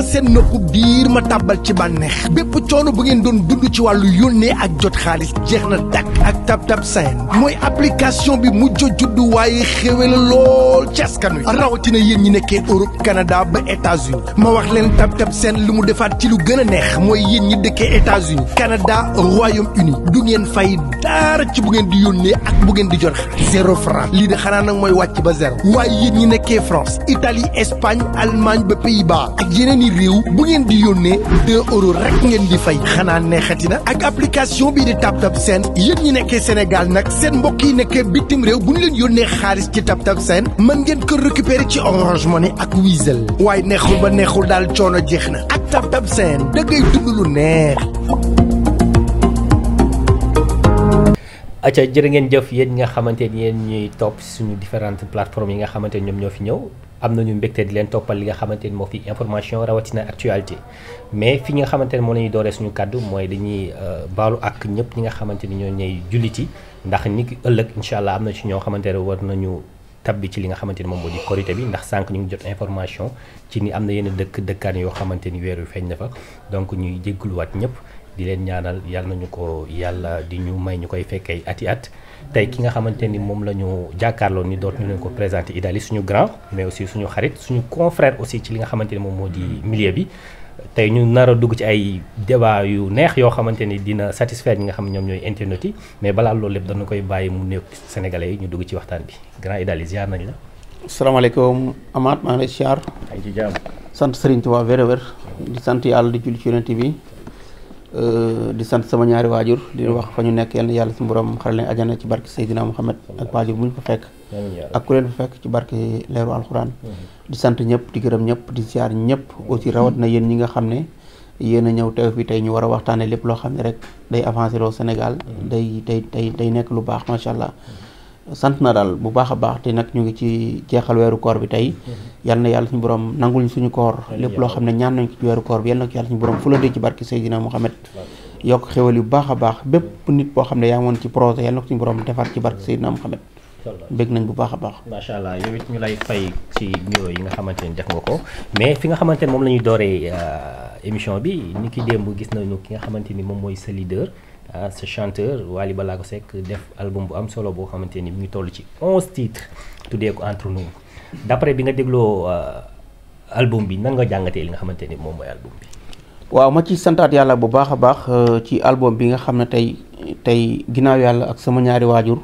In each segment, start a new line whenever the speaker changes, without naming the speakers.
ma seen nopp biir ma tàbbal ci bànneex bépp coono bu ngeen doon dund ci wàllu yónnee ak jot xaalis jeex na dakk ak TapTap Send mooy application bi mujj juddu waaye xéwe la lool ci askan wi rawatina yéen ñi nekkee Europe Canada ba États-Unis ma wax leen TapTap Send lu mu defaat ci lu gën a neex mooy yéen ñi dëkkee États-Unis Canada Royaume-Uni du ngeen fay dara ci bu ngeen di yónnee ak bu ngeen di jot xaalis 0 franc lii de xanaa nag mooy wàcc ba zéro waaye yéen ñi nekkee France Italie Espagne Allemagne ba Pays-Bas ak yeneen i réew bu ngeen di yónnee 2 euros rek ngeen di fay xanaa neexati na ak application bii di TapTap Send yéen ñi nekkee Sénégal nag seen mbokk yi nekkee bitim réew bu ñu leen yónnee xaalis ci TapTap Send mën ngeen ko récupérer ci Orange Money ak Wizall waaye neexul ba neexul daal coono jeex na ak TapTap Send da ngay dund lu neex.
acca jërë ngeen jëf yéen ñi nga xamante ni yéen ñuy topp suñu différentes plateformes yi nga xamante ni ñoom ñoo fi ñëw am nañu mbégte di leen toppal li nga xamante ni moo fi information rawatina actualité mais fi nga xamante ne moo la ñuy dooree suñu kàddu mooy dañuy baalu ak ñëpp ñi nga xamante ni ñoo ñooy julliti ndax ni ki ëllëg incha allah am na ci ñoo xamante ne war nañu tabbi ci li nga xamante ni moom moo di korité bi ndax sànq ñu ngi jot information ci ni am na yenn dëkkaan yoo xamante ni weer wi feeñ na fa donc ñuy jégguluwaat ñëpp di leen ñaanal yàlla nañu ko yàlla di ñu may ñu koy fekkee ati at tey ki nga xamante ni moom la ñu jàkkaarloo ni dootuñu leen ko présenté Idali suñu grand mais aussi suñu xarit suñu confrère aussi ci li nga xamante ni moom moo di milieu bi tey ñu nar a dugg ci ay débat yu neex yoo xamante ni dina satisfaire ñi nga xam ne ñoom ñooy internet yi mais balaa loolu lépp dana koy bàyyi mu nekk sénégalais yi ñu dugg ci waxtaan bi grand Idali ziar nañ la.
asalaamaaleykum Amath maa ngi lay ziar.
ay ci jàmm.
sant Serigne Touba wér di sant yàlla di julli ci yonent bi di sant sama ñaari waajur di wax fa ñu nekk yàlla suñu borom xaral leen ajana ci barke Seydina Mouhamed ak waajur bu ñu fa fekk ak ku leen fa fekk ci barke leeru alxuraan di sant ñëpp di gërëm ñëpp di ziar ñëpp aussi rawat na yéen ñi nga xam ne yéen a ñëw teew fi tey ñu war a waxtaane lépp loo xam ne rek day avancé loo Sénégal day nekk lu baax macha allah sant na daal bu baax a baax te nag ñu ngi ci jeexal weeru koor bi tey yal na yàlla suñu borom nangul ñu suñu koor lépp loo xam ne ñaan nañ ko ci weeru koor bi yal na ko yàlla suñu borom fulande ci barke Seydina Mouhamed yokk xéwal yu baax a baax bépp nit boo xam ne yaa ngi woon ci projet yal na ko suñu borom defar ci barke Seydina Mouhamed bëgg nañ bu baax a baax
macha allah yow it ñu lay fay ci nuyoo yi nga xamante ni def nga ko mais fi nga xamante ni moom la ñuy dooree émission bi ni ki démb gis nañu ki nga xamante ni moom mooy sa leader ce chanteur Wally Ballago Seck def album bu am solo boo xamante ni mu ngi toll ci 11 titres tuddee ko Entre nous d'après bi nga dégloo album bi nan nga jàngatee li nga xamante ni moom mooy album bi.
waaw ma ci santaat yàlla bu baax a baax ci album bi nga xam ne tey ginnaaw yàlla ak sama ñaari waajur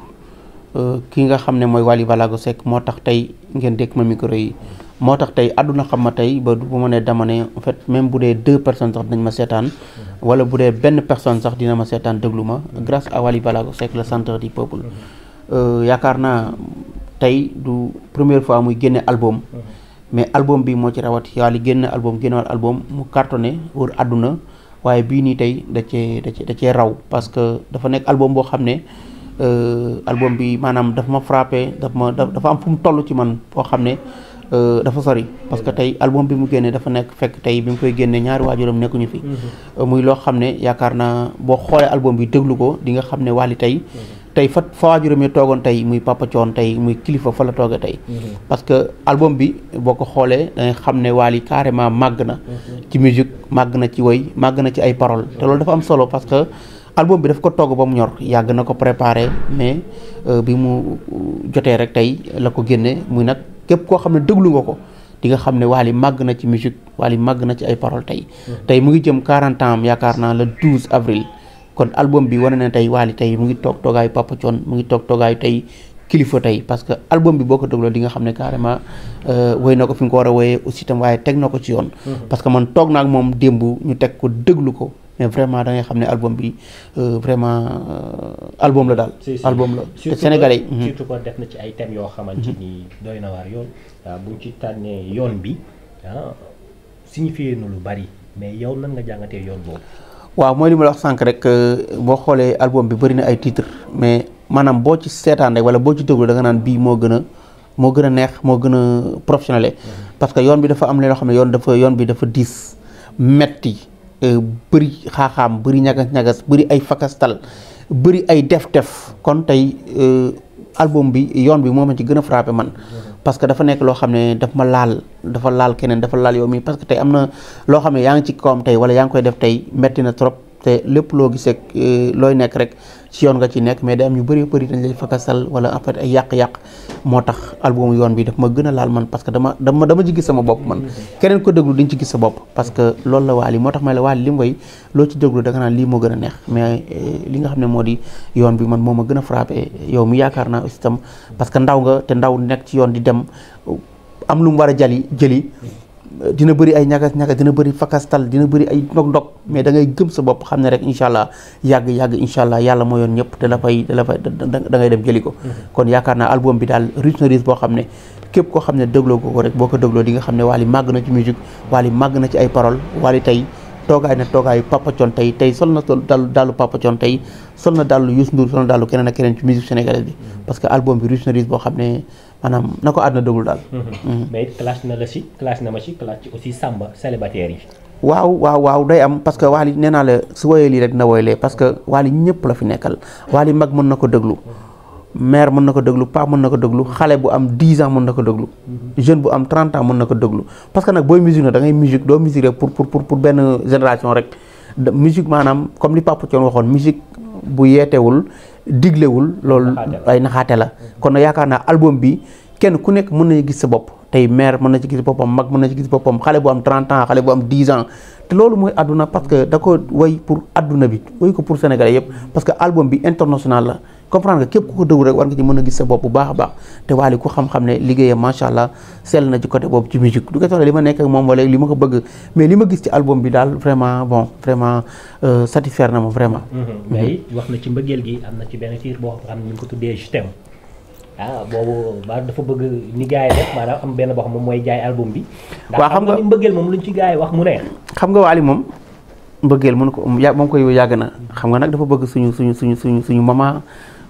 ki nga xam ne mooy Wally Ballago Seck moo tax tey ngeen dégg ma micro yi moo tax tey àdduna xam ma tey ba bu ma nee dama ne en fait même bu dee 2 personnes sax dinañ ma seetaan wala bu dee benn personne sax dina ma seetaan déglu ma grâce à Wally Ballago Seck le chanteur du peuple yaakaar naa tey du première fois muy génne album mais album bi moo ci rawat Wally génne génnewaat album mu cartonné wër àdduna waaye bii nii tey da cee raw parce que dafa nekk album boo xam ne album bi maanaam dafa ma frappé dafa am fu mu toll ci man foo xam ne dafa sori parce que tey album bi mu génnee dafa nekk fekk tey bi mu koy génnee ñaari waajuram nekkuñu fi muy loo xam ne yaakaar naa boo xoolee album bi déglu ko di nga xam ne Wally tey fa waajuram yi toogoon tey muy Papa Thione tey muy kilifa fa la toogee tey parce que album bi boo ko xoolee da nga xam ne Wally carrément màgg na ci musique màgg na ci woy màgg na ci ay paroles te loolu dafa am solo parce que album bi daf ko togg ba mu ñor yàgg na ko préparé mais bi mu jotee rek tey la ko génne muy nag képp koo xam ne déglu nga ko di nga xam ne Wally màgg na ci musique Wally màgg na ci ay paroles tey mu ngi jëm 40 ans yaakaar naa le 12 avril kon album bi wane na tey Wally tey mu ngi toog toogaayu Papa Thione mu ngi toog toogaayu tey kilifa tey parce que album bi boo ko dégloo di nga xam ne carrément woy na ko fi nga ko war a woyee aussi tam waaye teg na ko ci yoon parce que man toog naa ak moom démb ñu teg ko déglu ko mais vraiment da ngay xam ne album bi vraiment album la daal. album la te sénégalais
surtout ko def na ci ay thèmes yoo xamante ni doy na waar yoon bu ñu ci tànnee yoon bi signifié na lu bari mais yow nan nga jàngatee yoon boobu.
waaw mooy li ma la wax sànq rek boo xoolee album bi bëri na ay titres mais maanaam boo ci seetaan rek wala boo ci déglu da nga naan bii moo gën a neex moo gën a professionnel parce que yoon bi dafa am loo xam ne yoon bi dafa diis metti bëri xaaxaam bëri ñagas-ñagas bëri ay fakastal bëri ay def kon tey album bi yoon bi moo ma ci gën a frappé man parce que dafa nekk loo xam ne dafa laal keneen dafa laal yow mi parce que tey am na loo xam ne yaa ngi ci kawam tey wala yaa ngi koy def tey metti na trop te lépp loo gisee looy nekk rek ci yoon nga ci nekk mais day am ñu bëri dañ lay fakasal wala en fait ay yàq-yàq moo tax album yoon bi daf ma gën a laal man parce que dama ci gis sama bopp man keneen ko déglu dañ ci gis sa bopp parce que loolu la Wally moo tax may la Wally li mu way loo ci déglu da nga naan lii moo gën a neex mais li nga xam ne moo di yoon bi man moo ma gën a frappé yow mi yaakaar naa aussi tam parce que ndaw nga te ndaw nekk ci yoon di dem am lu mu war a jëli dina bëri ay ñagas dina bëri fakastal dina bëri ay ndog mais da ngay gëm sa bopp xam ne rek incha allah yàgg incha allah yàlla moo yoon ñëpp da ngay dem jëli ko kon yaakaar naa album bi daal riche na riche boo xam ne képp koo xam ne dégloo ko rek boo ko dégloo di nga xam ne Wally màgg na ci musique Wally màgg na ci ay paroles Wally tey toogaayu Papa Thione tey sol na dallu Papa Thione tey sol na dallu Youssou Ndour sol na dallu keneen ak keneen ci musique sénégalaise bi parce que album bi riche na riche boo xam ne maanaam na ko àdduna déglu daal.
mais clash na ci aussi Samba célibataire yi.
waaw day am parce que Wally nee naa la su woyee lii rek dina woy lee parce que Wally ñëpp la fi nekkal Wally mag mën na ko déglu mère mën na ko déglu paa mën na ko déglu xale bu am 10 ans mën na ko déglu jeune bu am 30 ans mën na ko déglu parce que nag booy musique nag da ngay musique doo musique rek pour benn génération rek musique maanaam comme li Papa Thione waxoon musique bu yeetewul diglewul loolu ay naxaate la kon nag yaakaar naa album bi kenn ku nekk mën na gis sa bopp tey mère mën na ci gis boppam mag mën na ci gis boppam xale bu am 30 ans xale bu am 10 ans te loolu mooy àdduna parce que da ko woy pour àdduna bi woy ko pour Sénégalais yëpp parce que album bi international la comprendre nga képp ku ko déglu rek war nga ci mën a gis sa bopp bu baax a baax te Wally ku xam-xam ne liggéeyam macha allah sell na ci côté boobu ci musique du ko soxla li ma nekk ak moom wala li ma ko bëgg mais li ma gis ci album bi daal vraiment satisfaire na ma vraiment.
mais wax na ci mbëggeel gi am na ci benn tiir boo xam ne ñu ngi ko tuddee Je t'aime boobu dafa bëgg ni gars yi def maanaam am benn boo xam moom mooy jaay album bi.
waaw xam nga
ni mbëggeel moom luñ ci gars yi wax mu neex.
xam nga Wally moom mbëggeel mënu ko moom koy yàgg na xam nga nag dafa bëgg suñu maman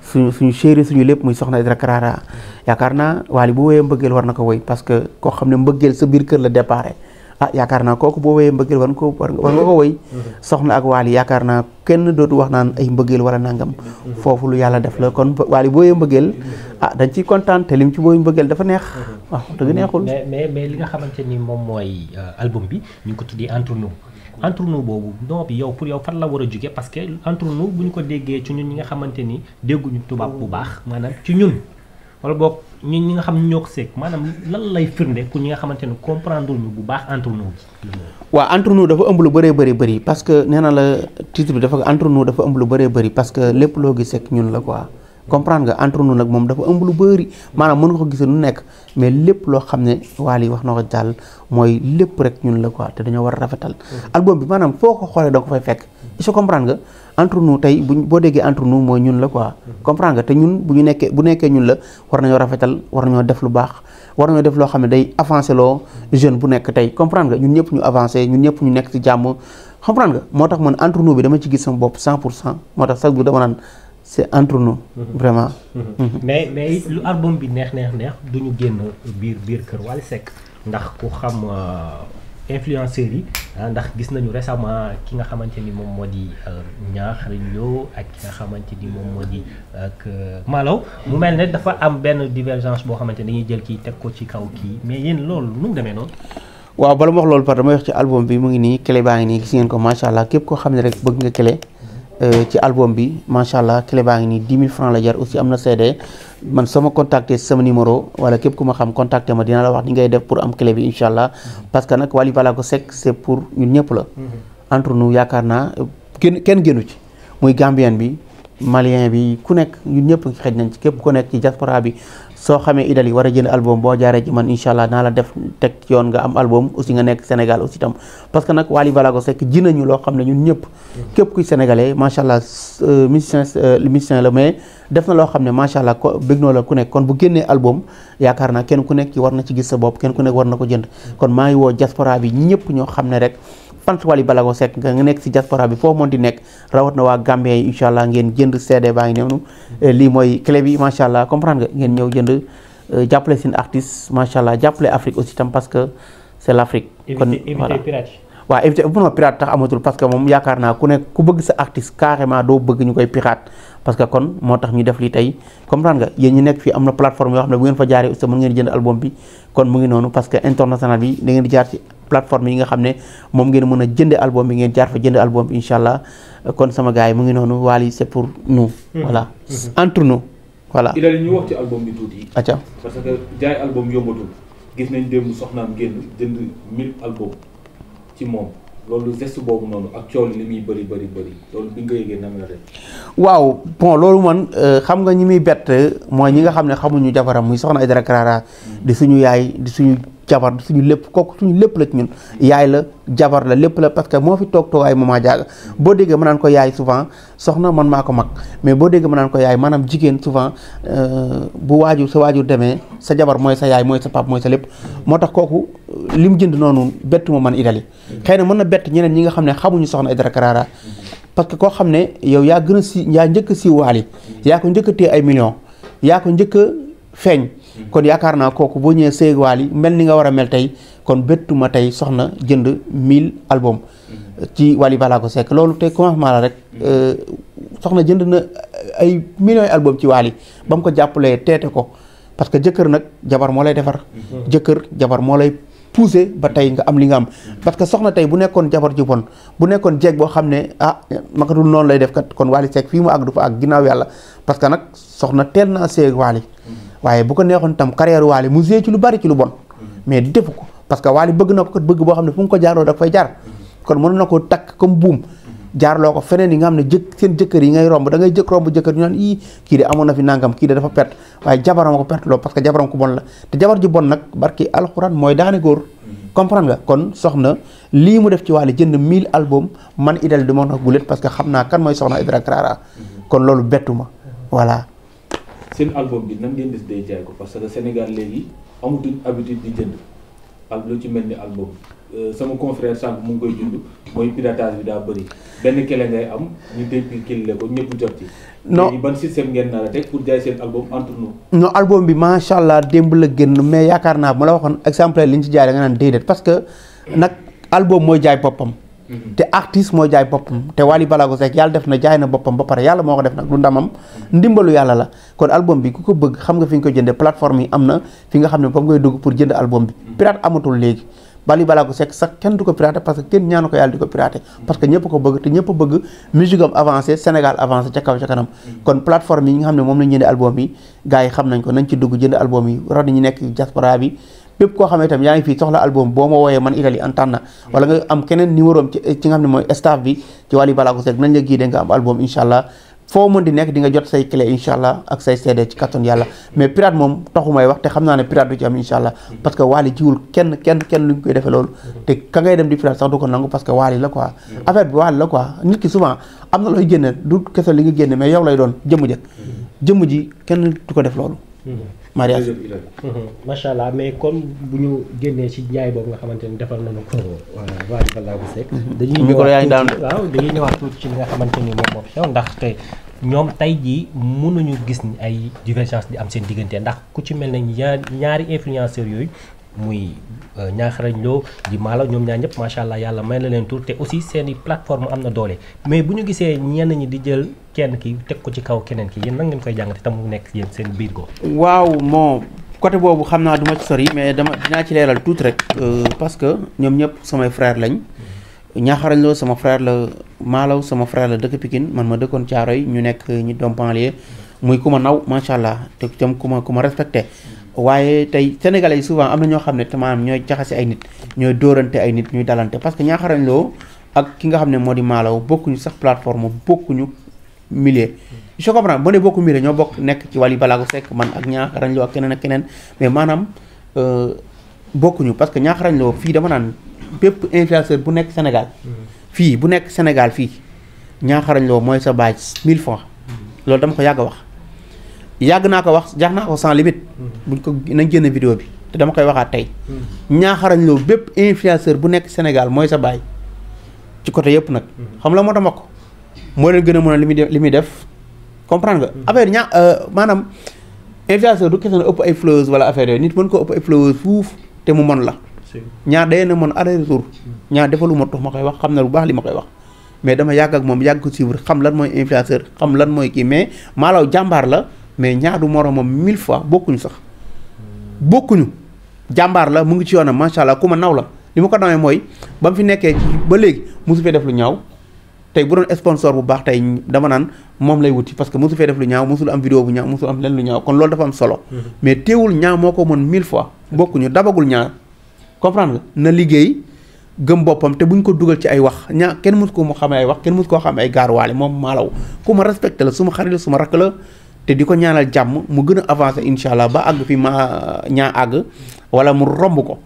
suñu chéri suñu lépp muy soxna Aïdara Karara yaakaar naa Wally bu woyee mbëggeel war na ko woy parce que koo xam ne mbëggeel sa biir kër la déparé yaakaar naa kooku boo woyee mbëggeel war nga ko woy soxna ak Wally yaakaar naa kenn dootu wax naan ay mbëggeel wala nangam foofu lu yàlla def la kon Wally boo woyee mbëggeel dañ ciy kontaan te lim ci booy mbëggeel dafa neex waaw dëgg neexul
mais li nga xamante ni moom mooy album bi ñu ngi ko tuddee entre nous boobu non bi yow pour yow fan la war a jóge parce que entre nous bu ñu ko déggee ci ñun ñi nga xamante ni dégguñu tubaab bu baax maanaam ci ñun wala boog ñun ñi nga xam ne ñoo ko seeg maanaam lan lay firnde pour ñi nga xamante ni comprendre ñu bu baax entre nous bi.
waaw entre nous dafa ëmb lu bëree bëri parce que nee na la titre bi dafa entre nous dafa ëmb lu bëree bëri parce que lépp loo gis rek ñun la quoi. comprendre nga entre nous nag moom dafa ëmb lu bëri maanaam mën nga ko gisee nu nekk mais lépp loo xam ne Wally wax na ko daal mooy lépp rek ñun la quoi te dañoo war a rafetal album bi maanaam foo ko xoolee da nga ko fay fekk est-ce que comprendre nga entre nous tey boo déggee entre nous mooy ñun la quoi comprendre nga te ñun bu nekkee ñun la war nañoo rafetal war nañoo def lu baax war nañoo def loo xam ne day avancé loo jeune bu nekk tey comprendre nga ñun ñëpp ñu avancé ñun ñëpp ñu nekk ci jàmm comprendre nga moo tax man entre nous bi dama ci gis sama bopp 100% moo tax sax bu dama naan c'est entre nous vraiment
mais lu album bi neex duñu génn biir kër Wally Seck ndax ku xam influenceurs yi ndax gis nañu récemment ki nga xamante ni moom moo di Niakhar Lo ak ki nga xamante ni moom moo di ak Malaw mu mel ne dafa am benn divergence boo xamante ni dañuy jël kii teg ko ci kaw kii mais yéen loolu nu mu demee noonu.
waaw bala ma wax loolu parce que damay wax ci album bi mu ngi nii clé baa ngi nii gis ngeen ko macha allah képp koo xam ne rek bëgg nga clé ci album bi macha allah clé baa ngi nii 10 000 francs la jar aussi am na CD man sama contacté sama numéro wala képp ku ma xam contacté ma dina la wax ni ngay def pour am clé bi incha allah parce que nag Wally Ballago Seck c'est pour ñun ñëpp la. entre nous yaakaar naa kenn génnu ci muy Gambien bi Malien bi ku nekk ñun ñëpp xëj nañ ci képp ku nekk ci diaspora bi soo xamee Idali war a jënd album boo jaaree ci man incha allah naa la def teg yoon nga am album aussi nga nekk Sénégal aussi tam parce que nag Wally Ballago Seck ji nañu loo xam ne ñun ñëpp képp kuy sénégalais macha allah musicien la mais def na loo xam ne macha allah ko bëgg noo la ku nekk kon bu génnee album yaakaar naa kenn ku nekk ci war na ci gis sa bopp kenn ku nekk war na ko jënd kon maa ngi woo diaspora bi ñëpp ñoo xam ne rek fans Wally Ballago Seck nga nekk ci diaspora bi foo mën di nekk rawat na waa Gambien yi incha allah ngeen jënd CD baa ngi noonu lii mooy clé bi macha allah comprendre nga ngeen ñëw jënd jàppale seen artiste macha allah jàppale Afrique aussi tam parce que c'est l'Afrique kon voilà waaw éviter bu ma pirate tax amatul parce que moom yaakaar naa ku nekk ku bëgg sa artiste carrément doo bëgg ñu koy pirate parce que kon moo tax ñu def li tey comprendre nga yéen ñi nekk fii am na plateforme yoo xam ne bu ngeen fa jaaree aussi mën ngeen jënd album bi kon mu ngi noonu parce que international bi da ngeen di jaar ci plateforme yi nga xam ne moom ngeen mën a jënde album bi ngeen jaar fa jënd album bi incha allah kon sama gars yi mu ngi noonu Wally c'est pour nous voilà entre nous voilà
Idali ñu wax ci album bi tuuti
acca
parce que jaay album yombatul gis nañ démb soxnaam génn jënd 1000 album ci moom loolu geste boobu noonu ak coow li muy bëri loolu bi nga yëgee nan la def.
waaw bon loolu man xam nga ñi muy bett mooy ñi nga xam ne xamuñu jabaram muy soxna Aïdara Karara di suñu yaay di suñu jabar di suñu lépp kooku suñu lépp la ci ñun yaay la jabar la lépp la parce que moo fi toog toogaay Mama Diaga boo déggee ma naan ko yaay souvent soxna man maa ko mag mais boo déggee ma naan ko yaay maanaam jigéen souvent bu sa waajur demee sa jabar mooy sa yaay mooy sa pap mooy sa lépp moo tax kooku li mu jënd noonu bettu ma man Idali xëy na mën na bett ñeneen ñi nga xam ne xamuñu soxna Aïdara Karara parce que koo xam ne yow yaa gën a yaa njëkk a siiw Wally yaa ko njëkk a téye ay millions yaa ko njëkk a feeñ kon yaakaar naa kooku boo ñëwee seeg Wally mel ni nga war a mel tey kon bettuma tey soxna jënd 1000 album ci Wally Ballago Seck loolu tey commencement la rek soxna jënd na ay millions album ci Wally ba mu ko jàppalee teete ko parce que jëkkër nag jabar moo lay defar jëkkër jabar moo lay poussé ba tey nga am li nga am parce que soxna tey bu nekkoon jabar ji bon bu nekkoon jeeg boo xam ne makatul noonu lay def kat kon Wally Seck fii mu àgg du fa àgg ginnaaw yàlla parce que nag soxna teel naa seeg Wally waaye bu ko neexoon tam carrière Wally mu ci lu bari ci lu bon mais defu ko parce que Wally bëgg na ko kat bëgg boo xam ne fu mu ko jaarloo da fay jaar kon mën na ko takk comme buum jaarloo ko feneen yi nga xam ne seen jëkkër yi ngay romb da ngay romb jëkkër ñu naan kii de amoon na fi nangam kii de dafa perte waaye jabaram ko perte loo parce que jabaram ko bon la te jabar ji bon nag barki alxuraan mooy daane góor comprendre nga kon soxna lii mu def ci Wally jënd 1000 album man Idali du ma wax gulet parce que xam naa kan mooy soxna Aïdara Karara kon loolu bettu ma voilà.
seen album bi nan ngeen décidé jaay ko parce que Sénégal léegi amatuñ habitude di jënd lu ci mel ni album sama confrère sànq mu ngi koy jund mooy piratage bi daa bëri benn kele ngay am ñu décliquer ko ñëpp jot ci. non léegi ban système ngeen nar a teg pour jaay seen album entre nous.
non album bi macha allah démb la génn mais yaakaar naa bu ma la waxoon exemple li ñu ci jaay da nga naan déedéet parce que nag album mooy jaay boppam. te artiste mooy jaay boppam te Wally Ballago Seck yàlla def na jaay na boppam ba pare yàlla moo ko def nag du ndamam ndimbalu yàlla la kon album bi ku ko bëgg xam nga fi nga ko jëndee plateforme yi am na fi nga xam ne foofu ngay dugg pour jënd album bi pirate amatul léegi Wally Ballago Seck sax kenn du ko piraté parce que kenn ñaanu ko yàlla di ko piraté parce que ñëpp ko bëgg te ñëpp bëgg musique am avancé Sénégal avancé ca kaw ca kanam kon plateforme yi nga xam ne moom lañ jëndee album yi gars yi xam nañ ko nañ ci dugg jënd album yi rawatina ñu nekk diaspora bi bépp koo xam ne itam yaa ngi fii soxla album boo ma wooyee man Idali en tànn wala nga am keneen numéro am ci nga xam ne mooy staff bi ci Wally Ballago Seck nañ la guidé nga am album incha allah foo mën di nekk di nga jot say clé incha allah ak say CD ci kattan yàlla mais pirate moom taxu may wax te xam naa ne pirate du ci am incha allah parce que Wally jiwul kenn lu ñu koy defee loolu te ka ngay dem di pirate sax du ko nangu parce que Wally la quoi affaire bi Wally la quoi nit ki souvent am na looy génne du kese li nga génne mais yow lay doon jëmm ji kenn du ko def loolu mariage
macha allah mais comme bu ñu génnee ci jaay boobu nga xamante ni defal nañu ko Wally Ballago Seck dañuy ñëwaat tuuti ci li nga xamante ni moom moo fi xew ndax te ñoom tey jii mënuñu gis ni ay divergence di am seen diggante ndax ku ci mel ne ñaari influenceurs yooyu muy Ñaaxarañ Lo di Maala ñoom ñaar ñëpp macha allah yàlla may na leen tur te aussi seeni plateforme am na doole mais bu ñu gisee ñenn ñi di jël kenn ki teg ko ci kaw keneen ki yéen nan ngeen koy jàngate tam mu nekk yéen seen biir go
waaw moo côté boobu xam naa du ma ci sori mais dinaa ci leeral tuuti rek parce que ñoom ñëpp samay frère lañ Ñaaxarañ Lo sama frère la Maalaw sama frère la dëkk Pikine man ma dëkkoon Thiaroye ñu nekk ñu doom banlieue muy ku ma naw macha allah te tam ku ma respecté waaye tey sénégalais yi souvent am na ñoo xam ne maanaam ñooy jaxase ay nit ñooy dóorante ay nit ñuy dalante parce que Ñaaxarañ Lo ak ki nga xam ne moo di Maalaw bokkuñu sax plateforme bokkuñu milieu je comprends bu ne bokku milieu ñoo bokk nekk ci Wally Ballago Seck man ak Ñaaxarañ Lo ak keneen mais maanaam bokkuñu parce que Ñaaxarañ Lo fii dama naan bépp influenceur bu nekk Sénégal fii bu nekk Sénégal fii Ñaaxarañ Lo mooy sa baaj 1000 francs loolu dama ko yàgg a wax yàgg naa ko wax jax naa ko sans limite buñ ko nañ génn vidéo bi te dama koy waxaat tey Ñaaxarañ Lo bépp influenceur bu nekk Sénégal mooy sa baay ci côté yëpp nag xam la moo tax ma ko moo leen gën a mën a li muy def comprendre nga affaire maanaam influenceur du kese na ëpp ay fleurs wala affaire yooyu nit mën ko ëpp ay fleurs fuuf te mu mën la ñaar day na mën aller retour ñaar defaluma tax ma koy wax xam na lu baax li ma koy wax mais dama yàgg ak moom yàgg ko suivre xam lan mooy influenceur xam lan mooy kii mais Malaw jàmbaar la mais ñaar du moromam 1000 fois bokkuñu sax bokkuñu jàmbaar la mu ngi ci yoonam macha allah ku ma naw la li ma ko nawee mooy ba mu fi nekkee ba léegi mosu fee def lu ñaaw tey bu doon sponsor bu baax tey dama naan moom lay wuti parce que mosu fee def lu ñaaw mosul am vidéo bu ñaaw mosul am leen lu ñaaw kon loolu dafa am solo mais teewul ñaaw moo ko mën 1000 fois bokkuñu dabagul ñaar comprendre nga na liggéey gëm boppam te buñ ko dugal ci ay wax kenn mus ko mu xamee ay wax kenn mus koo xamee ay gaaruwaale moom Malaw ku ma respecté la suma xarit la suma rakk la te di ko ñaanal jàmm mu gën a avancé incha allah ba àgg fi ma ñaa àgg wala mu romb ko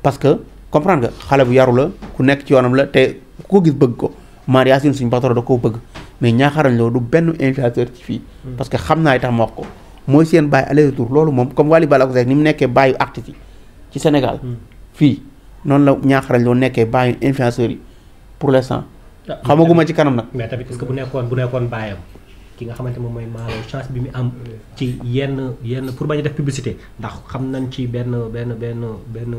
parce que comprendre nga xale bu yaru la ku nekk ci yoonam la te ku ko gis bëgg ko maar Yacine suñu patron da koo bëgg mais ñaaxarañ loo du benn influenceur ci fii parce que xam naa tax ma wax ko mooy seen bàyyi aller retour loolu moom comme Wally Ballago Seck ni mu nekkee bàyyi artistes yi ci Sénégal fii noonu la ñaaxarañ loo nekkee bàyyi influenceurs yi pour l'instant xamaguma ci kanam nag
mais tamit est-ce que bu nekkoon bàyyam ki nga xamante moom mooy Malaw chance bi mu am ci yenn pour bañ a def publicité ndax xam nañ ci benn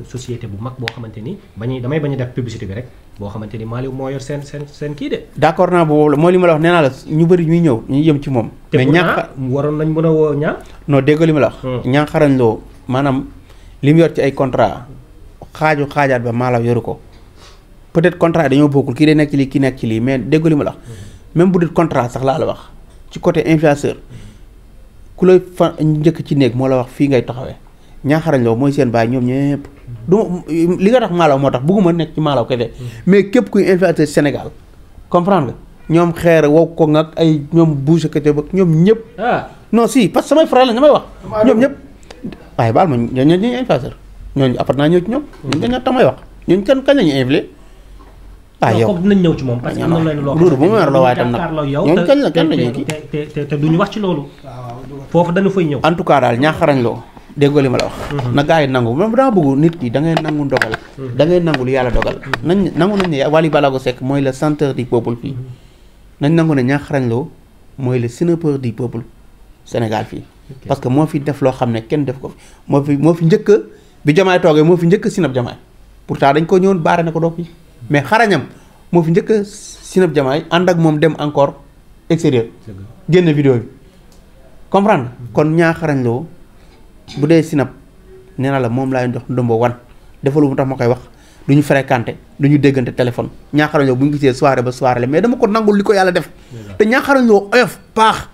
société bu mag boo xamante ni damay bañ a def publicité bi rek boo xamante ni Malaw moo yor seen kii de.
d'accord naa boobu mooy li ma la wax nee naa la ñu bëri ñuy ñëw ñu yëm ci moom. mais
waroon nañ mën a woo ñaa.
non dégg li ma la wax. ñaa xarañ loo maanaam li mu yor ci ay contrat xaajaat ba Malaw yoru ko peut-être contrat dañoo bokkul kii day nekk ci lii kii nekk ci lii mais dégg li ma la wax même bu dee contrat sax laa la wax. ci côté influenceur ku lay fa njëkk ci néeg moo la wax fii ngay taxawee ñaaxarañ loo mooy seen baay ñoom ñëpp du li nga tax Malaw moo tax bëgguma nekk ci Malaw kese mais képp kuy influenceur Sénégal comprendre nga ñoom xeer wow ko nga ay ñoom bouge kete ba ñoom ñëpp non si parce que samay frère la ñamay wax ñoom ñëpp waaye baal ma ñooñu influenceur ñooñu après naa ñëw ci ñoom ñun dañoo tamay wax ñun kañ la ñuy influer
yow dinañ ñëw ci moom parce que am na leen loo
xam bu ma la waaye tam nag ñoom kañ la ñuy kii
te duñu wax ci loolu foofu dañu fay ñëw
en tout cas daal ñaaxarañ loo déggoo li ma la wax na gars yi nangu même dama bëgg nit ki da ngay nangu ndogal da ngay nangu lu yàlla dogal nangu nañ ne Wally Ballago Seck mooy le chanteur du peuple fii nañ nangu ne ñaaxarañ loo mooy le sniper du peuple Sénégal fii parce que moo fi def loo xam ne kenn def ko fi moo fi njëkk bi Diomaye toogee moo fi njëkk sinab Diomaye pourtant dañ ko ñëwoon baare na ko doo fi mais xarañam moo fi njëkk a sinab Diomaye ànd ak moom dem encore extérieur génn vidéo bi comprendre kon ñaa xarañ loo bu dee sinab nee na la moom laay jox ndombo wan defalu mu tax ma koy wax du ñu fréquenté du ñu déggante téléphone ñaa xarañ loo bu ñu gisee soirée ba soirée la mais dama ko nangul li ko yàlla def te ñaa xarañ loo oyof paax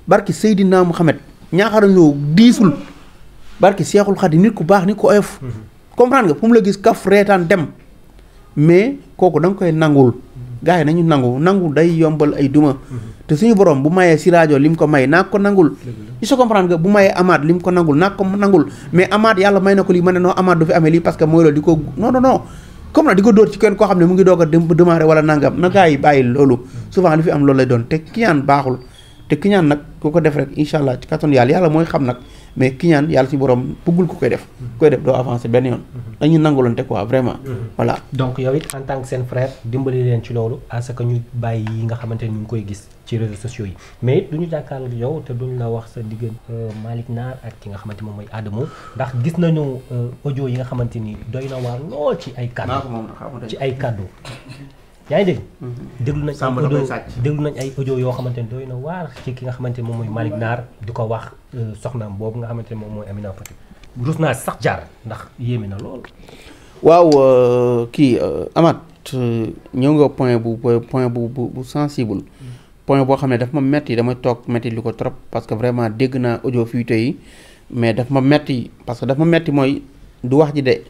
barki Seydina Mouhamed ñaa xarañ loo diisul barki Seexul Xadiim nit ku baax nit ku oyof comprendre nga fu mu la gis kaf reetaan dem mais kooku da nga koy nangul gars yi nañu nangu day yombal ay duma te suñu borom bu mayee si rajo li mu ko may naa ko nangul il faut comprendre que bu mayee amaat li mu ko nangul naa ko nangul mais amaat yàlla may na ko lii ma ne non amaat du fi amee lii parce que mooy loolu di ko non comme na di ko dóor ci kenn koo xam ne mu ngi doog a démarrer wala nangam na gars yi bàyyi loolu souvent li fi am loolu lay doon te kiñaan baaxul te kiñaan nag ku ko def rek incha allah ci kattan yàlla mooy xam nag mais kiñaan yàlla si borom bëggul ku koy def doo avancer benn yoon dañuy nangulante quoi vraiment voilà.
donc yow it en tant que seen frère dimbali leen ci loolu à ce que ñu bàyyi yi nga xamante ni ñu ngi koy gis ci réseaux sociaux yi mais it du ñu jàkkaarloo yow te duñ la wax sa diggante Malick Naar ak ki nga xamante moom mooy Adamo ndax gis nañu audio yi nga xamante ni doy na waar lool ci ay kaddu yaa ngi dégg déglu nañ ay audio yoo xamante ni doy na waar ci ki nga xamante ni moom mooy Malick Naar di ko wax soxnaam boobu nga xamante ni moom mooy Amina Fati rus naa sax jaar ndax yéeme na lool.
waaw kii Amath ñëw nga point bu sensible point boo xam ne daf ma metti dama toog metti lu ko trop parce que vraiment dégg naa audio fuité yi mais daf ma metti parce que daf ma metti mooy du wax ji de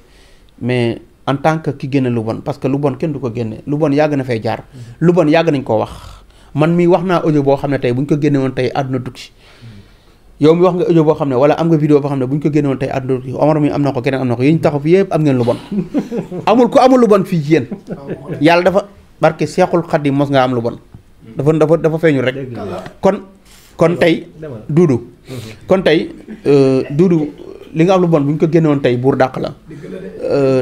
mais en tant que ki génne lu bon parce que lu bon kenn du ko génne lu bon yàgg na fay jaar lu bon yàgg nañ koo wax man mi wax naa audio boo xam ne tey bu ñu ko génne woon tey àdduna tukki yow mi wax nga audio boo xam ne wala am nga vidéo boo xam ne bu ñu ko génne woon tey àdduna tukki Omar mi am na ko keneen am na ko yéen taxaw fi yëpp am ngeen lu bon amul lu bon fii ci yéen yàlla dafa barke Seexul Xadiim mos nga am lu bon dafa feeñu rek kon tey duudu li nga am lu bon bu ñu ko génne woon tey buur dàq la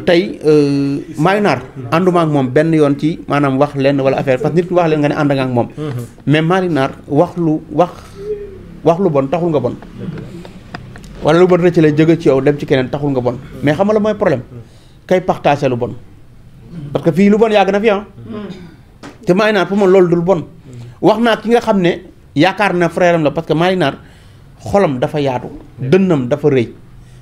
tey Malick Naar ànduma ak moom benn yoon ci maanaam wax lenn wala affaire parce que nit ki wax leen nga ne ànd nga ak moom mais Malick Naar wax lu bon taxul nga bon wala lu bon rëcc la jóge ci yow dem ci keneen taxul nga bon mais xam nga la mooy problème kay partager lu bon parce que fii lu bon yàgg na fi te Malick Naar pour man loolu dul bon wax naa ki nga xam ne yaakaar na frère am la parce que Malick Naar xolam dafa yaatu dënnam dafa rëy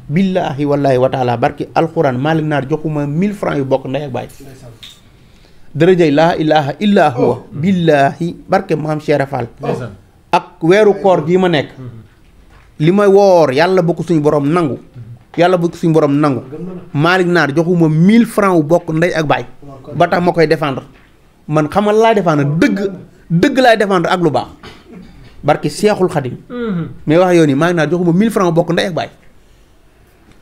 billaahi wallaahi wa taala barki alxuraan Malick Naar joxuma 1000 francs yu bokk ndey ak baay dërëjëy laa ilaha illa huwa billaahi barke maam Cheikh Fall ak weeru koor gii ma nekk li may woor yàlla bu ko suñu borom nangu yàlla bu ko suñu borom nangu Malick Naar joxuma 1000 francs yu bokk ndey ak baay ba tax ma koy défendre man xamal laay défendre dëgg laay défendre ak lu baax barki Seexul Xadim mais wax yow nii Malick Naar joxuma 1000 francs bokk ndey ak baay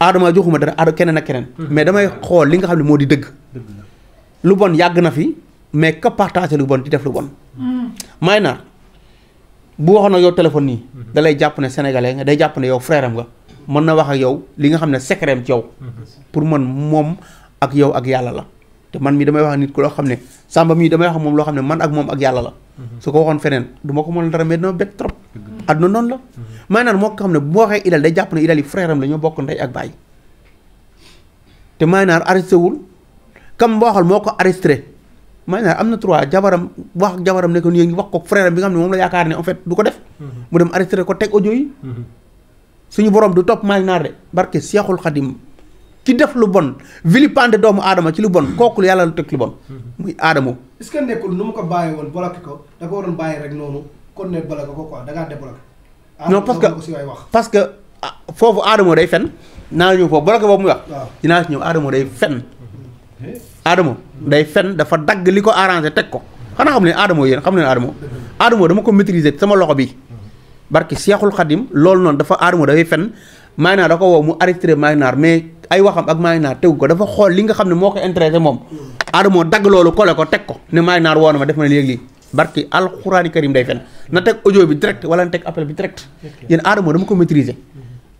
Adama joxuma dara Adama keneen ak keneen mais damay xool li nga xam ne moo di dëgg lu bon yàgg na fi mais ka partager lu bon di def lu bon Malick Naar bu waxoon ak yow téléphone nii da lay jàpp ne sénégalais nga day jàpp ne yow frère am nga mën na wax ak yow li nga xam ne secret am ci yow pour man moom ak yow ak yàlla la te man mii damay wax nit ko loo xam ne Samba mii damay wax moom loo xam ne man ak moom ak yàlla la su ko waxoon feneen du ma ko mën dara mais dama bett trop àdduna noonu la Malick Naar moo ko xam ne bu waxee Idal day jàpp ne Idal yi frère am la ñoo bokk ndey ak baay te Malick Naar arrêté wul kam waxal moo ko arrêté Malick Naar am na droit jabaram wax ak jabaram ne ko nii wax ko frère am bi nga xam ne moom la yaakaar ne en fait du ko def mu dem arrêté ko teg audio yi suñu borom du topp Malick Naar de barke Seexul Xadim ki def lu bon vilipender doomu aadama ci lu bon kooku yàlla lu teg lu bon muy aadama.
est-ce que nekkul nu mu ko bàyyi woon bloqué ko da ko waroon bàyyi rek noonu kon ne bloqué ko quoi da ngaa débloqué.
non parce que foofu aadama day fen naa ñëw foofu bloqué boobu muy wax.
waaw
dinaa si ñëw aadama day fen. aadama day fen dafa dagg li ko arrangé teg ko xanaa xam ne aadama yéen xam ne aadama. aadama dama ko maîtriser sama loxo bi barke Seexul Xadim loolu noonu dafa aadama dafay fen Malick Naar da ko woo mu arrêté Malick Naar mais ay waxam ak Malick Naar tegu ko dafa xool li nga xam ne moo ko intéressé moom Adamo dagg loolu kole ko teg ko ne Malick Naar woo na ma def ma léegi lii barki alxuraani karim day fen na teg audio bi direct wala na teg appel bi direct yéen Adamo dama ko maîtriser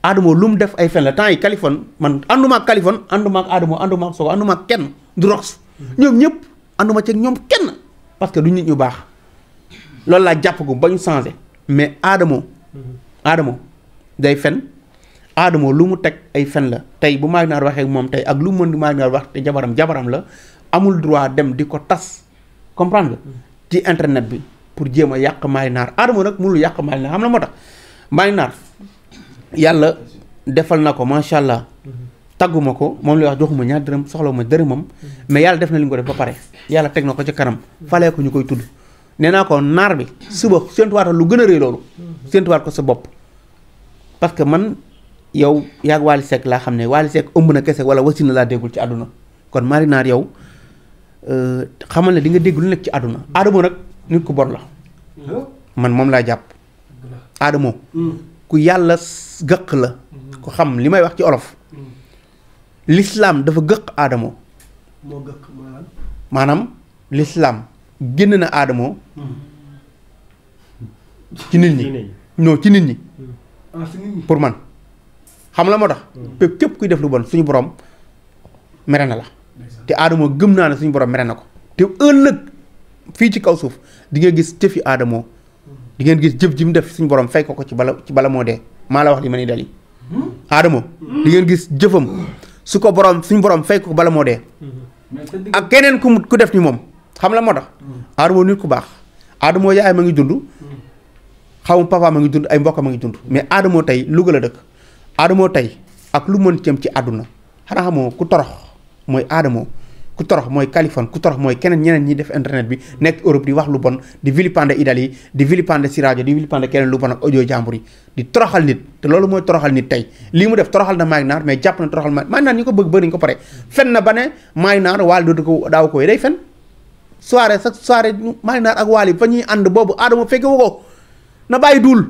Adamo lu mu def ay fen la temps yi Kaliphone man ànduma ak Kaliphone ànduma ak Adamo ànduma ak Sogo ànduma ak kenn du rox ñoom ñëpp ànduma ci ñoom kenn parce que du nit ñu baax loolu laa jàpp ko ba ñu changé mais Adamo day fen Adamo lu mu teg ay fen la tey bu Malick Naar waxee moom tey ak lu mu mën Malick Naar wax te jabaram la amul droit dem di ko tas comprendre nga ci internet bi pour jéem a yàq Malick Naar Adamo nag mënul yàq Malick Naar xam na moo tax Malick Naar yàlla defal na ko macha allah tagguma ko moom lay wax joxuma ñaar dërëm soxla ma dërëmam mais yàlla def na li nga ko def ba pare yàlla teg na ko ci kanam falee ko ñu koy tudd nee naa ko naar bi suba séntuwaatal lu gën a rëy loolu séntuwaat ko sa bopp parce que man yow yaag Wally Seck laa xam ne Wally Seck ëmb na kese wala wasin na laa déggul ci àdduna kon Malick Naar yow xamal ne di nga dégg lu nekk ci àdduna Adamo nag nit ku bon la man moom laa jàpp Adamo ku yàlla gëq la ku xam li may wax ci olof l'islam dafa gëq Adamo
moo gëq
maanaam l'islam génn na Adamo ci nit ñi non ci nit ñi pour man xam la moo tax képp kuy def lu bon suñu borom mere na la te Adamo gëm naa ne suñu borom mere na ko te ëllëg fii ci kaw suuf di nga gis jëfi Adamo di ngeen gis jëf ji mu def suñu borom fay ko ci bala moo dee maa la wax li ma ni dal yi Adamo di ngeen gis jëfam su ko borom suñu borom fay ko bala moo dee ak keneen ku def ni moom xam la moo tax Adamo nit ku baax Adamo yaay ma ngi dund xaw ma papa ma ngi dund ay mbokk ma ngi dund mais Adamo tey Louga la dëkk Adamo tey ak lu mën cem ci àdduna xanaa xamoo ku torox mooy Adamo ku torox mooy Kaliphone ku torox mooy keneen ñeneen ñi def internet bi nekk Europe di wax lu bon di vilipender Idal yi di vilipender si rajo di vilipender keneen lu bon ak audio jàmbur yi di toroxal nit te loolu mooy toroxal nit tey lii mu def toroxal na Malick Naar mais jàpp na toroxal Malick Naar ñi ko bëgg bëri ñu ko pare fen na ba ne Malick Naar Wally daaw ko day fen soirée sax soirée Malick Naar ak Wally fa ñuy ànd boobu Adamo fekke wu ko na bàyyi duul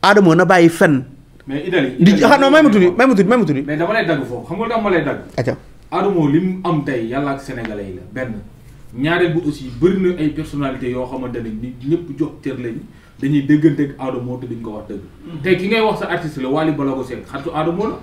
Adamo na bàyyi fen
mais Idal yi
di xam na may ma tuddi
mais dama lay dagg foofu xam nga dama lay dagg.
aca
Adamo li mu am tey yàlla ak sénégalais yi la benn ñaareel bu aussi bëri na ay personnalités yoo xamante ne nit ñëpp jox cër lañ dañuy déggante ak Adamo te duñ ko wax dëgg. tey ki ngay wax sa artiste la Wally Ballago Seck xaritu Adamo la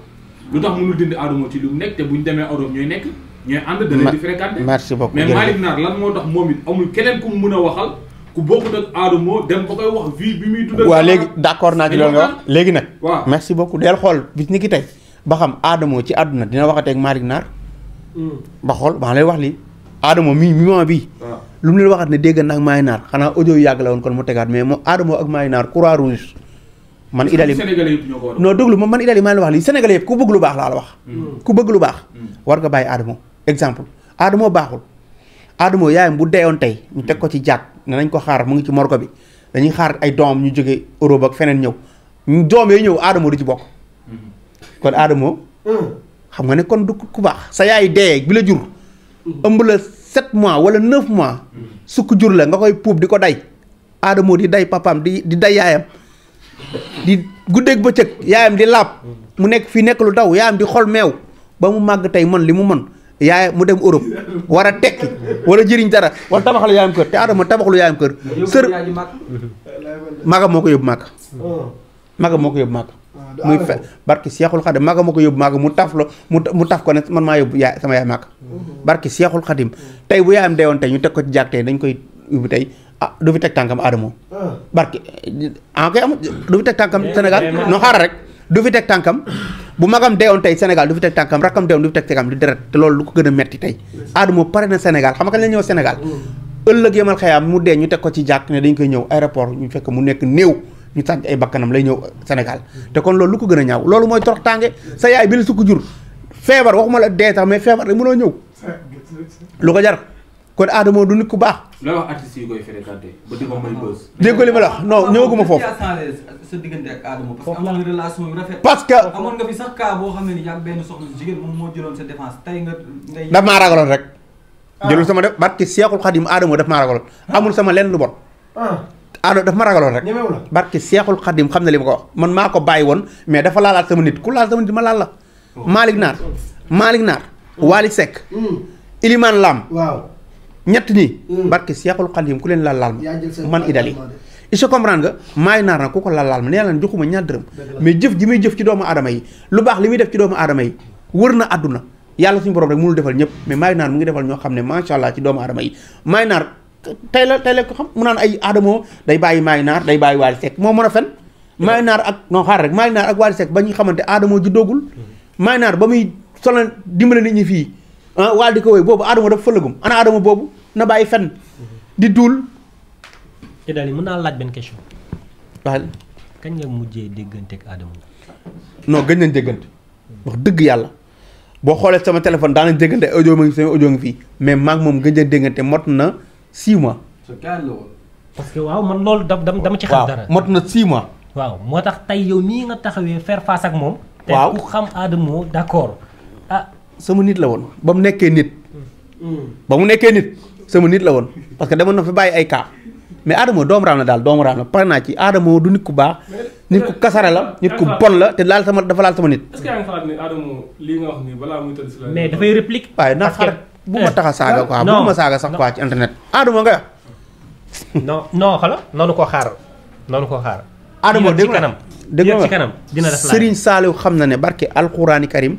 lu tax mënul dindi Adamo ci lu mu nekk te buñ demee Europe ñooy nekk ñooy ànd da leen di fréquenté.
merci beaucoup
mais Malick Naar lan moo tax moom it amul keneen ku mu mën a waxal ku bokkut ak Adamo dem ba koy wax vie bi muy dundal.
waaw léegi d'accord naa ci loolu nga wax léegi nag.
waaw
merci beaucoup del xool bis ni ki tey ba xam Adamo ci àdduna dina waxatee ak Malick Naar ba xool maa lay wax lii Adamo mi moment bii lu mu leen waxat ne dégg nag maay naar xanaa audio yu yàgg la woon kon mu tegaat mais moom Adamo ak maay naar croix rouge man Idali non déglu man Idali maa la wax lii Sénégalais yëpp ku bëgg lu baax laa la wax ku bëgg lu baax war nga bàyyi Adamo exemple Adamo baaxul Adamo yaayam bu deewoon tey ñu teg ko ci jàkk ne nañ ko xaar mu ngi ci morgo bi dañuy xaar ay doomam ñu jóge Europe ak feneen ñëw doom yooyu ñëw Adamo du ci bokk kon Adamo xam nga ne kon du ku baax sa yaay dee bi la jur ëmb la 7 mois wala 9 mois sukk jur la nga koy puub di ko day Adamo di day papaam di day yaayam di guddeeg bëccëg yaayam di laab mu nekk fii nekk lu daw yaayam di xol meew ba mu màgg tey man li mu mën yaay mu dem Europe war a tekki wala jëriñ dara wala tabaxalu yaayam kër te Adama tabaxalu yaayam kër sër maga moo ko yóbbu màgg maga moo ko yóbbu màgg muy fe barki Seexul Xadim maga moo ko yóbbu màgg mu taf la mu taf ko ne man maa yóbbu yaay sama yaay màgg barki Seexul Xadim tey bu yaayam deewoon tey ñu teg ko ci jàkk tey dañ koy yóbbu tey ah du fi teg tànkam Adamo barki koy am du fi teg tànkam Sénégal no xaaral rek du fi teg tànkam bu magam deewoon tey Sénégal du fi teg tànkam rakkam deewoon du fi teg tànkam di deret te loolu lu ko gën a metti tey Adamo pare na Sénégal xam nga kañ la ñëw Sénégal ëllëg yemal xëyaam mu dee ñu teg ko ci jàkk ne dañ koy ñëw aéroport ñu fekk mu nekk néew ñu sànc ay bakkanam lay ñëw Sénégal te kon loolu lu ko gën a ñaaw loolu mooy torox tànge sa yaay bi la sukk jur feebar waxuma la dee sax mais feebar rek mënoo ñëw lu ko jar kon Adamo du nit ku baax.
la wax artistes yi koy fréquenté ba di ko may bës.
dégg nga li ma la wax non ñëwaguma foofu.
sa diggante ak Adamo parce que amoon nga relation yu rafet.
parce que
amoon nga fi sax cas boo xam ne ni yaa benn soxna jigéen moom moo jëloon sa défense tey nga.
daf maa ragaloon rek. jëlul sama def barki Seexul Xadim Adamo daf maa ragaloon. amul sama lenn lu bon. Adamo daf ma ragaloon rek. barki Seexul Xadim xam na li ma ko wax man maa ko bàyyi woon mais dafa laalaat sama nit ku laal sama nit ma laal la. Malick Naar. Wally Seck. Iliman Lam.
waaw.
ñett ñi barke Seexul Xadim ku leen laal ma man Idali il se comprendre nga maay naar na ku ko laal ma nee leen joxuma ñaar dërëm mais jëf ji muy jëf ci doomu aadama yi lu baax li muy def ci doomu aadama yi wër na àdduna yàlla suñu borom rek mënul defal ñëpp mais maay naar mu ngi defal ñoo xam ne macha allah ci doomu aadama yi maay naar tey la ko xam mu naan ay Adamo day bàyyi maay naar day bàyyi Wally Seck moo mën a fen maay naar ak non xaar rek maay naar ak Wally Seck ba ñu xamante Adamo ji doogul maay naar ba muy solo dimbale nit ñi fii waal di ko woy boobu Adamo dafa fëlagum ana Adamo boobu na bàyyi fen di duul.
Idali mën naa laaj benn question.
waaw.
kañ nga mujjee déggante ak Adamo.
non gëj nañ déggante wax dëgg yàlla boo xoolee sama téléphone daan nañ déggante audio ma ngi sama audio ngi fii mais maa ngi moom gëj nañ déggante mot na 6 mois.
parce que waaw man loolu dama ci xam dara.
waaw mot na 6 mois.
waaw moo tax tey yow nii nga taxawee faire face ak moom.
waaw
te ku xam Adamo d'accord
sama nit la woon ba mu nekkee nit. ba mu nekkee nit sama nit la woon parce que demoon na fi bàyyi ay cas mais Adamo doomu raam la daal doomu raam la pare naa ci Adamo du nit ku baax nit ku kasare la nit ku bon la te laal sama dafa laal sama nit.
est-ce que yaa ngi xalaat ne Adamo lii nga wax nii balaa muy tëdd si la.
mais dafay réplique.
waaye naa xaar bu ma tax a saaga quoi bu ma saaga sax quoi ci internet. Adamo nga.
non xala noonu ko xaar.
Adamo dégg nga
ci kanam dina def
Serigne Saliou xam na ne barke alxuraani karim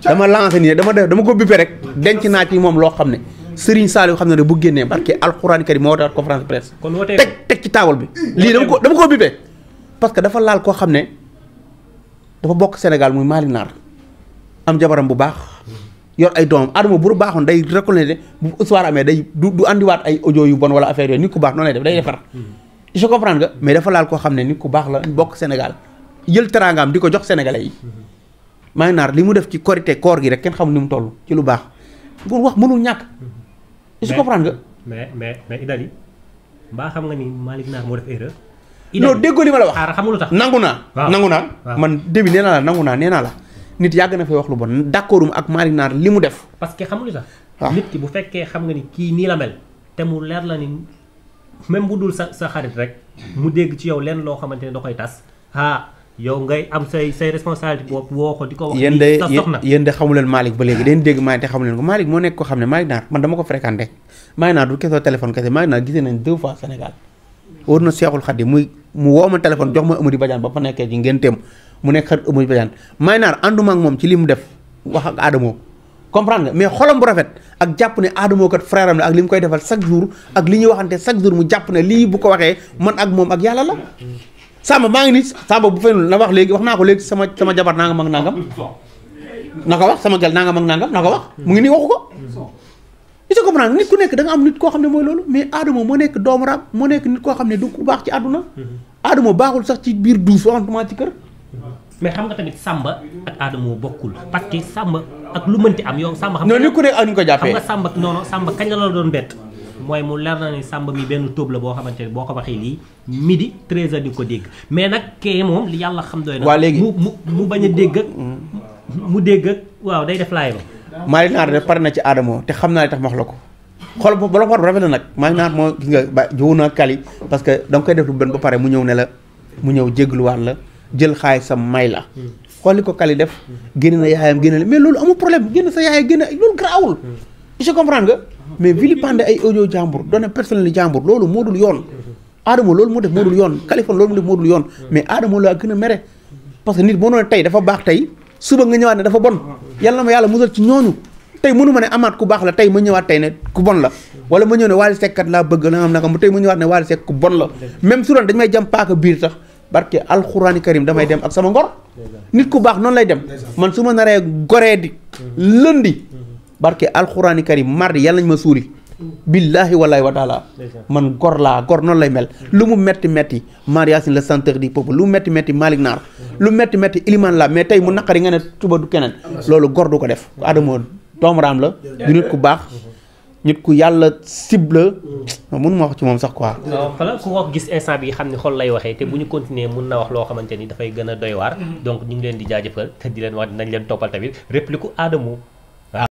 dama lancé nii dama ko bippe rek denc naa ci moom loo xam ne Serigne Saliou xam na ne bu génnee barke alxuraani karim moo woote conférence presse.
kon wootee
teg ci taabal bi. lii dama ko bippe parce que dafa laal koo xam ne dafa bokk Sénégal muy Malick Naar am jabaram bu baax yor ay doomam Adamo bu baaxoon day reconnaître bu histoire amee day du andiwaat ay audio yu bon wala affaire yooyu nit ku baax noonu lay def day defar. je comprends nga mais dafa laal koo xam ne nit ku baax la bokk Sénégal jël teraangaam di ko jox sénégalais yi. Malick Naar li mu def ci korité koor gi rek kenn xamul ni mu toll ci lu baax bu wax mënul ñàkk. je comprends nga.
mais Idali mbaa xam nga ni Malick Naar moo def erreur.
non déggoo li ma la wax.
xaaral xamul lu tax.
nangu naa man début nee naa la nit yàgg na fay wax lu bon d'accord ak Malick Naar li mu def.
parce que xamul lu tax. nit ki bu fekkee xam nga ni kii nii la mel te mu leer la ni même bu dul sa xarit rek mu dégg ci yow leen loo xamante ne da koy tas yow ngay am say responsabilité boobu woo ko di ko wax.
yéen de xamu leen Malick ba léegi dañ dégg Malick te xamu leen ko Malick moo nekk ko xam ne Malick Naar man dama ko fréquenté Malick Naar du kesoo téléphone kese Malick Naar gisee nañ 2 fois Sénégal war na Seexul Xadim mu woo ma téléphone jox ma Amady Badiane ba fa nekkee ci ngénteem mu nekk xarit Amady Badiane Malick Naar ànduma ak moom ci li mu def wax ak Adamo comprendre nga mais xolam bu rafet ak jàpp ne Adamo kat frère am la ak li mu koy defal chaque jour ak li ñuy waxante chaque jour mu jàpp ne lii bu ko waxee man ak moom ak yàlla la Samba maa ngi nii Samba bu fenul na wax léegi wax naa ko léegi sama jabar nangam ak nangam na ko wax sama gel nangam ak nangam na ko wax mu ngi nii waxu ko. il faut comprendre nit ku nekk da nga am nit koo xam ne mooy loolu mais Adamo moo nekk doomu raam moo nekk nit koo xam ne du ku baax ci àdduna. Adamo baaxul sax ci biir douze waxantuma ci kër.
mais xam nga tamit Samba ak Adamo bokkul parce que Samba ak lu mënti am yow Samba. xam nga
non nit ku nekk ak ni ko jàppee.
xam nga Samba non Samba kañ la doon bett. mooy mu leer na ni Samba mi benn tóob la boo xamante ne boo ko waxee lii midi 13h di ko dégg mais nag kee moom li yàlla xam doy na.
waa léegi
mu bañ a dégg ak. mu dégg ak waaw day def laay ba.
Malick Naar de pare na ci Adamo te xam naa li tax ma wax la ko xool ba la ko war rafet na nag Malick Naar moo gis nga ba jiwu na Kali parce que da nga koy def lu benn ba pare mu ñëw ne la mu ñëw jégluwaat la jël xaalisam may la xool li ko Kali def génn na yaayam génn la mais loolu amul problème génn sa yaay génn loolu garaawul je comprends nga mais vilipender ay audio jàmbur données personnelles jàmbur loolu moo dul yoon Adamo loolu moo def moo dul yoon Kaliphone loolu moo def moo dul yoon mais Adamo laa gën a mere parce que nit boo noonu tey dafa baax tey suba nga ñëwaat ne dafa bon yàlla ma yàlla musal ci ñooñu tey mënu ma ne amaat ku baax la tey ma ñëwaat tey ne ku bon la wala ma ñëw ne Wally Seck kat laa bëgg na am naka mu tey ma ñëwaat ne Wally Seck ku bon la même su doon dañ may jam paaka biir tax barke alxuraani karim damay dem ak sama ngor nit ku baax noonu lay dem man su ma naree goree di lundi barke alxuraani karim mardi yàlla nañ ma suuli billahi wallahi wa taala man gor laa gor noonu lay mel lu mu metti metti Mar Yacine le centre du peuple lu mu metti metti Malick Naar lu metti metti Iliman la mais tey mu naqari nga ne tuba du keneen loolu gor du ko def Adamo doomu raam la du nit ku baax nit ku yàlla cible mun ma wax ci moom sax quoi.
non xala ku ko gis instant bi xam ni xol lay waxee te bu ñu continuer mun na wax loo xamante ni dafay gën a doy waar donc ñu ngi leen di jaajëfal te di leen wax nañ leen toppal tamit réplique Adamo